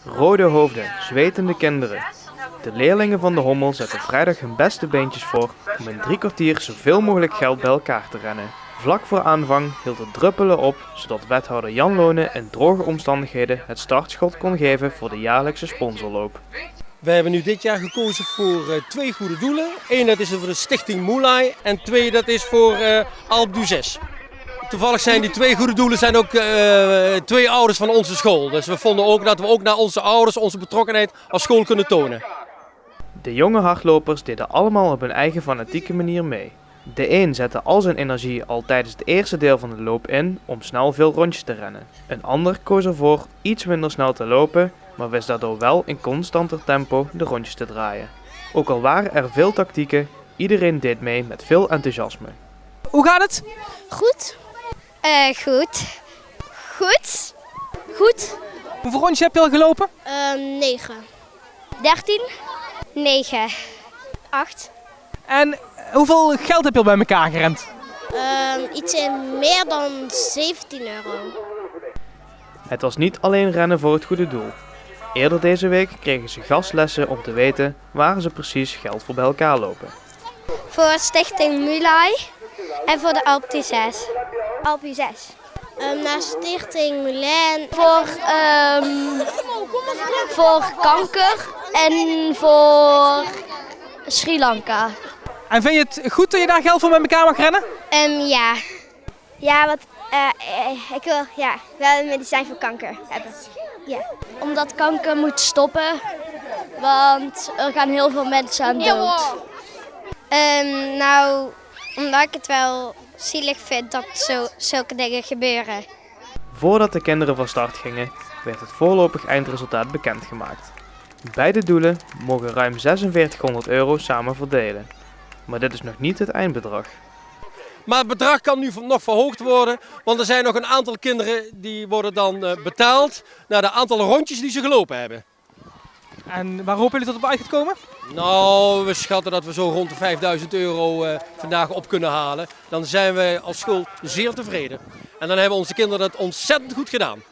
Rode hoofden, zwetende kinderen. De leerlingen van de Hommel zetten vrijdag hun beste beentjes voor om in 3 kwartier zoveel mogelijk geld bij elkaar te rennen. Vlak voor aanvang hield het druppelen op, zodat wethouder Jan Lonen in droge omstandigheden het startschot kon geven voor de jaarlijkse sponsorloop. We hebben nu dit jaar gekozen voor 2 goede doelen. 1 dat is voor de stichting Moulay en 2 dat is voor Alpe d'Huez. Toevallig zijn die 2 goede doelen zijn ook 2 ouders van onze school. Dus we vonden ook dat we ook naar onze ouders onze betrokkenheid als school kunnen tonen. De jonge hardlopers deden allemaal op hun eigen fanatieke manier mee. De een zette al zijn energie al tijdens het eerste deel van de loop in om snel veel rondjes te rennen. Een ander koos ervoor iets minder snel te lopen, maar wist daardoor wel in constanter tempo de rondjes te draaien. Ook al waren er veel tactieken, iedereen deed mee met veel enthousiasme. Hoe gaat het? Goed. Goed. Goed. Goed. Hoeveel rondjes heb je al gelopen? 9. 13. 9. 8. En hoeveel geld heb je al bij elkaar gerend? Iets meer dan 17 euro. Het was niet alleen rennen voor het goede doel. Eerder deze week kregen ze gastlessen om te weten waar ze precies geld voor bij elkaar lopen. Voor Stichting Moulay en voor de Alpe d'Huez. Alpe d'Huez. Naar Stichting Moulay voor kanker en voor Sri Lanka. En vind je het goed dat je daar geld voor bij elkaar mag rennen? Ja. Ja, want ik wil wel een medicijn voor kanker hebben. Ja. Omdat kanker moet stoppen, want er gaan heel veel mensen aan dood. Nou, omdat ik het wel zielig vind dat zulke dingen gebeuren. Voordat de kinderen van start gingen, werd het voorlopig eindresultaat bekendgemaakt. Beide doelen mogen ruim 4600 euro samen verdelen. Maar dit is nog niet het eindbedrag. Maar het bedrag kan nu nog verhoogd worden, want er zijn nog een aantal kinderen die worden dan betaald naar de aantal rondjes die ze gelopen hebben. En waar hopen jullie tot op uit gaat komen? Nou, we schatten dat we zo rond de 5000 euro vandaag op kunnen halen. Dan zijn we als school zeer tevreden. En dan hebben onze kinderen dat ontzettend goed gedaan.